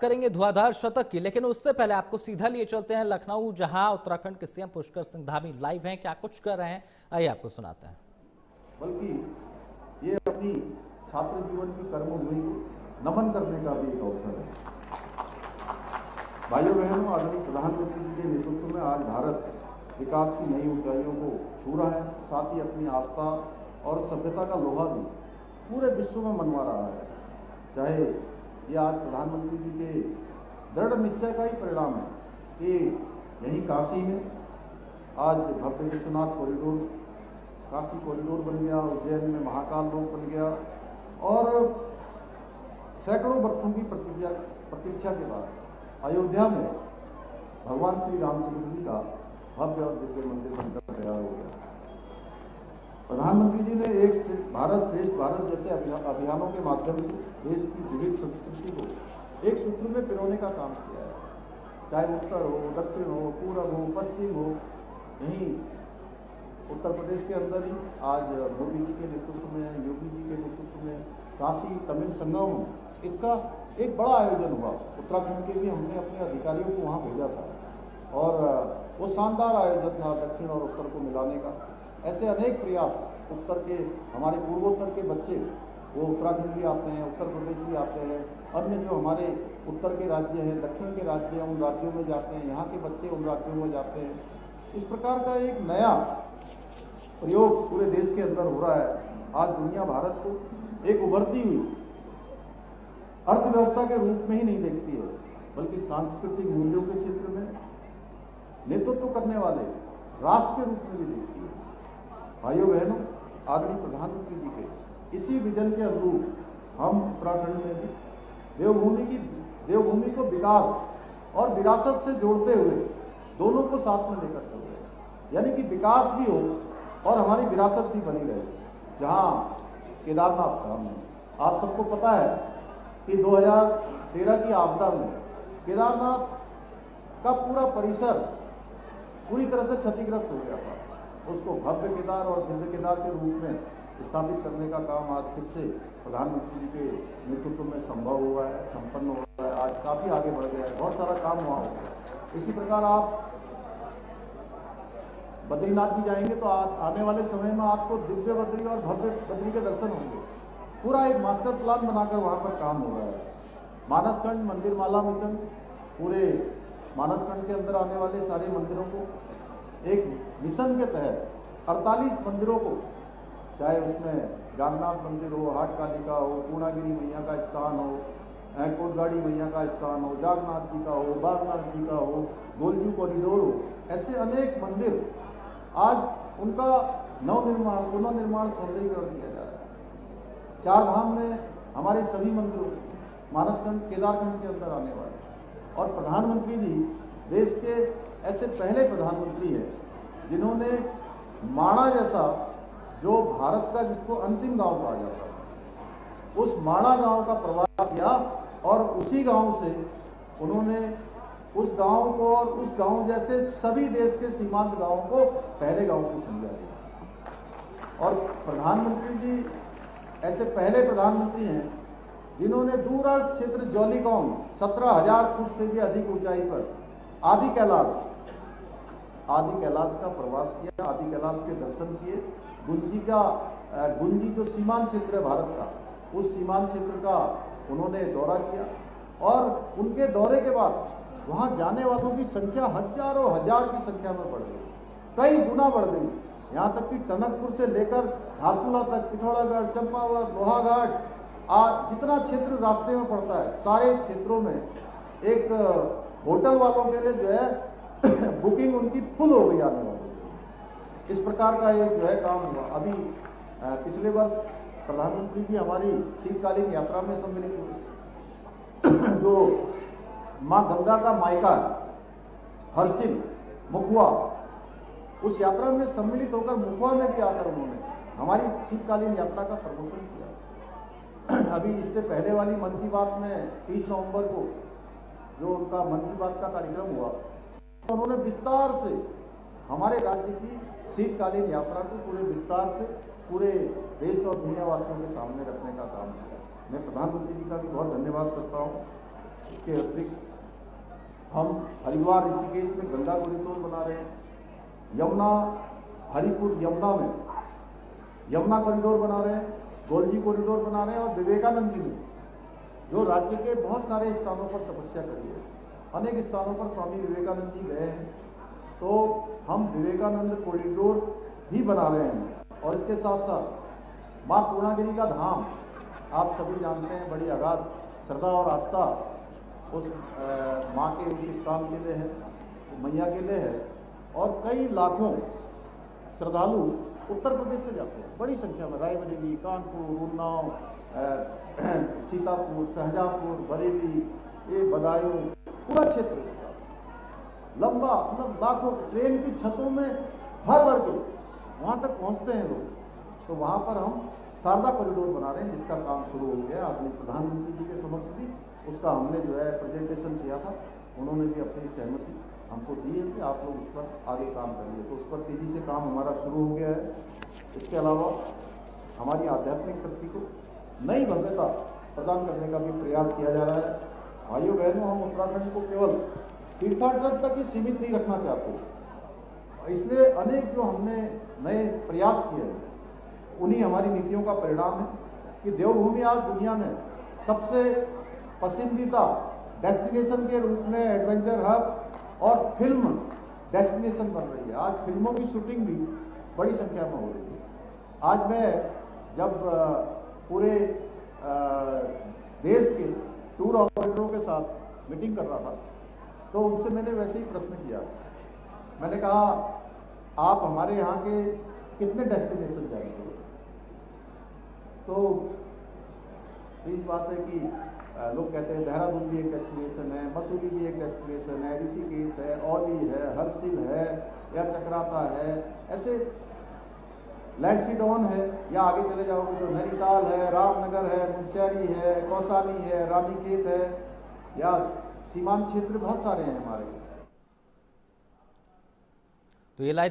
करेंगे धुआंधार शतक की, लेकिन उससे पहले आपको सीधा लिए चलते हैं लखनऊ, जहां उत्तराखंड के सीएम पुष्कर सिंह धामी लाइव हैं। क्या कुछ कर रहे हैं आइए आपको सुनाते हैं। बल्कि ये अपनी छात्र जीवन की कर्मभूमि को नमन करने का भी एक अवसर है। भाइयों बहनों, आदरणीय प्रधानमंत्री जी के नेतृत्व में आज भारत विकास की नई ऊंचाइयों को छू रहा है, साथ ही अपनी आस्था और सभ्यता का लोहा भी पूरे विश्व में मनवा रहा है। चाहे ये आज प्रधानमंत्री जी के दृढ़ निश्चय का ही परिणाम है कि यहीं काशी में आज भव्य विश्वनाथ कॉरिडोर, काशी कॉरिडोर बन गया, उज्जैन में महाकाल लोक बन गया और सैकड़ों वर्षों की प्रतीक्षा के बाद अयोध्या में भगवान श्री रामचंद्र जी का भव्य और दिव्य मंदिर बनकर तैयार हो गया। प्रधानमंत्री जी ने एक भारत श्रेष्ठ भारत जैसे अभियानों के माध्यम से देश की विविध संस्कृति को एक सूत्र में पिरोने का काम किया है। चाहे उत्तर हो, दक्षिण हो, पूर्व हो, पश्चिम हो, यहीं उत्तर प्रदेश के अंदर ही आज मोदी जी के नेतृत्व में, योगी जी के नेतृत्व में काशी तमिल संगम, इसका एक बड़ा आयोजन हुआ। उत्तराखंड के भी हमने अपने अधिकारियों को वहाँ भेजा था और वो शानदार आयोजन था दक्षिण और उत्तर को मिलाने का। ऐसे अनेक प्रयास उत्तर के, हमारे पूर्वोत्तर के बच्चे वो उत्तराखंड भी आते हैं, उत्तर प्रदेश भी आते हैं, अन्य जो हमारे उत्तर के राज्य हैं, दक्षिण के राज्य हैं, उन राज्यों में जाते हैं, यहाँ के बच्चे उन राज्यों में जाते हैं। इस प्रकार का एक नया प्रयोग पूरे देश के अंदर हो रहा है। आज दुनिया भारत को एक उभरती हुई अर्थव्यवस्था के रूप में ही नहीं देखती है, बल्कि सांस्कृतिक मूल्यों के क्षेत्र में नेतृत्व करने वाले राष्ट्र के रूप में भी देखती है। भाइयों बहनों, आदरणीय प्रधानमंत्री जी के इसी विजन के अनुरूप हम उत्तराखंड में भी देवभूमि को विकास और विरासत से जोड़ते हुए दोनों को साथ में लेकर चल रहे हैं, यानी कि विकास भी हो और हमारी विरासत भी बनी रहे। जहां केदारनाथ धाम है, आप सबको पता है कि 2013 की आपदा में केदारनाथ का पूरा परिसर पूरी तरह से क्षतिग्रस्त हो गया था। उसको भव्य केदार और दिव्य केदार के रूप में स्थापित करने का काम आज फिर से प्रधानमंत्री जी के नेतृत्व में संभव हुआ है, संपन्न हो रहा है। आज काफ़ी आगे बढ़ गया है, बहुत सारा काम वहाँ हो गया। इसी प्रकार आप बद्रीनाथ भी जाएंगे तो आने वाले समय में आपको दिव्य बद्री और भव्य बद्री के दर्शन होंगे। पूरा एक मास्टर प्लान बनाकर वहाँ पर काम हो रहा है। मानसखंड मंदिर माला मिशन, पूरे मानसखंड के अंदर आने वाले सारे मंदिरों को एक मिशन के तहत 48 मंदिरों को, चाहे उसमें जागन्नाथ मंदिर हो, हाट कालिका हो, पूर्णागिरी मैया का स्थान हो, कोटगाड़ी मैया का स्थान हो, जागन्नाथ जी का हो, बागनाथ जी का हो, गोलजू कॉरिडोर हो, ऐसे अनेक मंदिर आज उनका नवनिर्माण, पुनर्निर्माण, सौंदर्यीकरण किया जा रहा है। चार धाम में हमारे सभी मंदिरों मानसखंड केदारखंड के अंदर आने वाले, और प्रधानमंत्री जी देश के ऐसे पहले प्रधानमंत्री हैं जिन्होंने माणा जैसा, जो भारत का जिसको अंतिम गांव कहा जाता था, उस माणा गांव का प्रवास किया और उसी गांव से उन्होंने उस गांव को और उस गांव जैसे सभी देश के सीमांत गांवों को पहले गांव की संज्ञा दी। और प्रधानमंत्री जी ऐसे पहले प्रधानमंत्री हैं जिन्होंने दूरस्थ क्षेत्र जौलीकौन 17,000 फुट से भी अधिक ऊंचाई पर आदि कैलाश का प्रवास किया, आदि कैलाश के दर्शन किए। गुंजी जो सीमांत क्षेत्र है भारत का, उस सीमांत क्षेत्र का उन्होंने दौरा किया और उनके दौरे के बाद वहां जाने वालों की संख्या हजारों हजार की संख्या में बढ़ गई, कई गुना बढ़ गई। यहाँ तक कि टनकपुर से लेकर धारचूला तक, पिथौरागढ़, चंपावत, लोहाघाट, जितना क्षेत्र रास्ते में पड़ता है, सारे क्षेत्रों में एक होटल वालों के लिए जो है बुकिंग उनकी फुल हो गई आने वालों के। इस प्रकार का एक जो है काम हुआ। अभी पिछले वर्ष प्रधानमंत्री जी हमारी शीतकालीन यात्रा में सम्मिलित हुए। जो माँ गंगा का मायका हरसिल मुखुआ, उस यात्रा में सम्मिलित होकर मुखुआ में भी आकर उन्होंने हमारी शीतकालीन यात्रा का प्रमोशन किया। अभी इससे पहले वाली मन की बात में 30 नवंबर को जो उनका मन की बात का कार्यक्रम हुआ, तो उन्होंने विस्तार से हमारे राज्य की शीतकालीन यात्रा को पूरे विस्तार से पूरे देश और दुनिया वासियों के सामने रखने का काम किया। मैं प्रधानमंत्री जी का भी बहुत धन्यवाद करता हूँ। इसके अतिरिक्त हम हरिद्वार ऋषिकेश में गंगा कॉरिडोर बना रहे हैं, यमुना हरिपुर यमुना में यमुना कॉरिडोर बना रहे हैं, गोलजी कॉरिडोर बना रहे हैं, और विवेकानंद जी ने जो राज्य के बहुत सारे स्थानों पर तपस्या करी है, अनेक स्थानों पर स्वामी विवेकानंद जी गए हैं, तो हम विवेकानंद कॉरिडोर भी बना रहे हैं। और इसके साथ साथ माँ पूर्णागिरी का धाम आप सभी जानते हैं, बड़ी अगाध श्रद्धा और आस्था उस माँ के उस स्थान के लिए है, मैया के लिए है, और कई लाखों श्रद्धालु उत्तर प्रदेश से जाते हैं बड़ी संख्या में, रायबरेली, कानपुर, उन्नाव, सीतापुर, शाहजहाँपुर, बरेली, ये बदायूं, पूरा क्षेत्र इसका लंबा, मतलब लाखों ट्रेन की छतों में भर भर के वहाँ तक पहुँचते हैं लोग। तो वहाँ पर हम शारदा कॉरिडोर बना रहे हैं, जिसका काम शुरू हो गया। आदरणीय प्रधानमंत्री जी के समक्ष भी उसका हमने जो है प्रेजेंटेशन किया था, उन्होंने भी अपनी सहमति हमको दी है कि आप लोग इस पर आगे काम करिए, तो उस पर तेजी से काम हमारा शुरू हो गया है। इसके अलावा हमारी आध्यात्मिक शक्ति को नई भव्यता प्रदान करने का भी प्रयास किया जा रहा है। भाइयों बहनों, हम उत्तराखंड को केवल तीर्थयात्रा तक ही सीमित नहीं रखना चाहते, इसलिए अनेक जो हमने नए प्रयास किए हैं, उन्हीं हमारी नीतियों का परिणाम है कि देवभूमि आज दुनिया में सबसे पसंदीदा डेस्टिनेशन के रूप में एडवेंचर हब और फिल्म डेस्टिनेशन बन रही है। आज फिल्मों की शूटिंग भी बड़ी संख्या में हो रही है। आज मैं जब पूरे देश के टूर ऑपरेटरों के साथ मीटिंग कर रहा था, तो उनसे मैंने वैसे ही प्रश्न किया। मैंने कहा, आप हमारे यहाँ के कितने डेस्टिनेशन जाएंगे? तो इस बात है कि लोग कहते हैं देहरादून भी एक डेस्टिनेशन है, मसूरी भी एक डेस्टिनेशन है, ऋषिकेश है, औली है, हरसिल है, या चक्राता है, ऐसे लैंसीडॉन है, या आगे चले जाओगे तो नैनीताल है, रामनगर है, मुंशियारी है, कौसानी है, रानीखेत है, या सीमांत क्षेत्र बहुत सारे हैं हमारे। तो ये लाइव